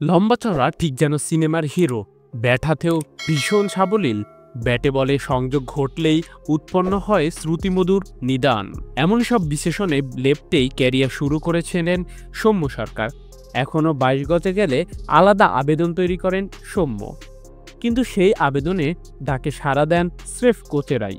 লম্বা চড়া ঠিক যেন সিনেমার হিরো, ব্যাট হাতেও ভীষণ সাবলীল। ব্যাটে বলে সংযোগ ঘটলেই উৎপন্ন হয় শ্রুতিমধুর নিদান। এমন সব বিশেষণে লেপ্টেই ক্যারিয়ার শুরু করেছিলেন সৌম্য সরকার। এখনও 22 গজে গেলে আলাদা আবেদন তৈরি করেন সৌম্য, কিন্তু সেই আবেদনে ডাকে সাড়া দেন স্রেফ কোচেরাই।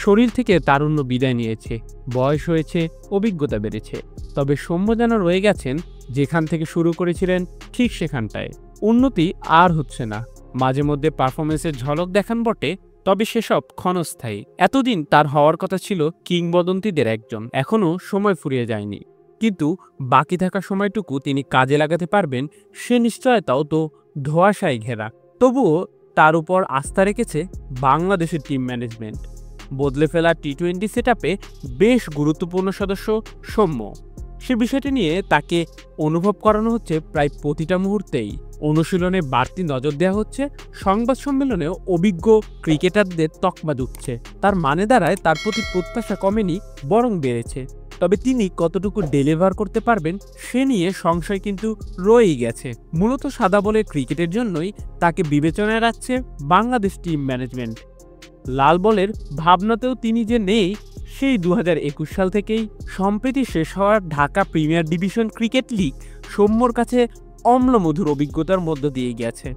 শরীর থেকে তারুণ্য বিদায় নিয়েছে, বয়স হয়েছে, অভিজ্ঞতা বেড়েছে, তবে সৌম্য যেন রয়ে গেছেন যেখান থেকে শুরু করেছিলেন ঠিক সেখানটায়। উন্নতি আর হচ্ছে না, মাঝে মধ্যে পারফরমেন্সের ঝলক দেখান বটে, তবে সেসব ক্ষণস্থায়ী। এতদিন তার হওয়ার কথা ছিল কিংবদন্তিদের একজন, এখনও সময় ফুরিয়ে যায়নি। কিন্তু বাকি থাকা সময়টুকু তিনি কাজে লাগাতে পারবেন সে নিশ্চয়তাও তো ধোঁয়াশায় ঘেরা। তবুও তার উপর আস্থা রেখেছে বাংলাদেশের টিম ম্যানেজমেন্ট। বদলে ফেলা টি-20 সেটআপে বেশ গুরুত্বপূর্ণ সদস্য সৌম্য। সে বিষয়টি নিয়ে তাকে অনুভব করানো হচ্ছে প্রায় প্রতিটা মুহূর্তেই। অনুশীলনে বাড়তি নজর দেওয়া হচ্ছে, সংবাদ সম্মেলনেও অভিজ্ঞ ক্রিকেটারদের তকমা দুঃখছে। তার মানে দাঁড়ায় তার প্রতি প্রত্যাশা কমেনি, বরং বেড়েছে। তবে তিনি কতটুকু ডেলিভার করতে পারবেন সে নিয়ে সংশয় কিন্তু রয়েই গেছে। মূলত সাদা বলের ক্রিকেটের জন্যই তাকে বিবেচনায় রাখছে বাংলাদেশ টিম ম্যানেজমেন্ট। লাল বলের ভাবনাতেও তিনি যে নেই সেই 2021 সাল থেকেই। সম্প্রতি শেষ হওয়ার Dhaka premier division cricket league সৌম্যর কাছে অম্লমধুর অভিজ্ঞতার মধ্য দিয়ে গেছে।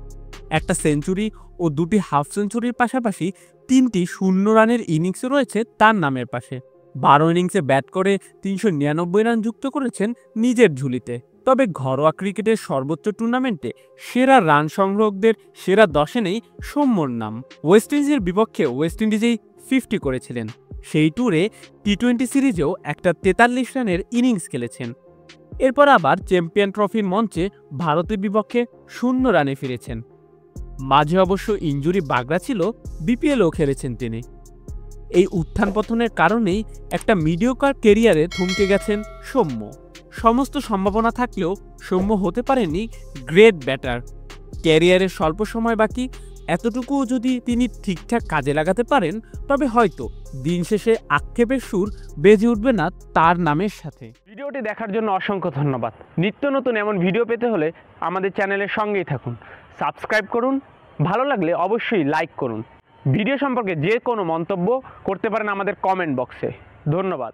একটা সেঞ্চুরি ও দুটি হাফ সেঞ্চুরির পাশাপাশি 3টি শূন্য রানের ইনিংসও রয়েছে তার নামের পাশে। 12 ইনিংসে ব্যাট করে 399 রান যুক্ত করেছেন নিজের ঝুলিতে। তবে ঘরোয়া ক্রিকেটের সর্বোচ্চ টুর্নামেন্টে সেরা রান সংগ্রাহকদের সেরা 10-এ নেই সৌম্যর নাম। ওয়েস্ট ইন্ডিজের বিপক্ষে ওয়েস্ট ইন্ডিজেই 50 করেছিলেন। সেই ট্যুরে টি-20 সিরিজেও একটা 43 রানের ইনিংস খেলেছেন। এরপর আবার চ্যাম্পিয়ন ট্রফির মঞ্চে ভারতের বিপক্ষে 0 রানে ফিরেছেন। মাঝে অবশ্য ইনজুরি বাগড়া ছিল, বিপিএলও খেলেছেন তিনি। এই উত্থান পতনের কারণেই একটা মিডিওকার ক্যারিয়ারে থমকে গেছেন সৌম্য। সমস্ত সম্ভাবনা থাকলেও সৌম্য হতে পারেননি গ্রেট ব্যাটার। ক্যারিয়ারের স্বল্প সময় বাকি, এতটুকুও যদি তিনি ঠিকঠাক কাজে লাগাতে পারেন তবে হয়তো দিন শেষে আক্ষেপের সুর বেজে উঠবে না তার নামের সাথে। ভিডিওটি দেখার জন্য অসংখ্য ধন্যবাদ। নিত্য নতুন এমন ভিডিও পেতে হলে আমাদের চ্যানেলের সঙ্গেই থাকুন, সাবস্ক্রাইব করুন, ভালো লাগলে অবশ্যই লাইক করুন। ভিডিও সম্পর্কে যে কোনো মন্তব্য করতে পারেন আমাদের কমেন্ট বক্সে। ধন্যবাদ।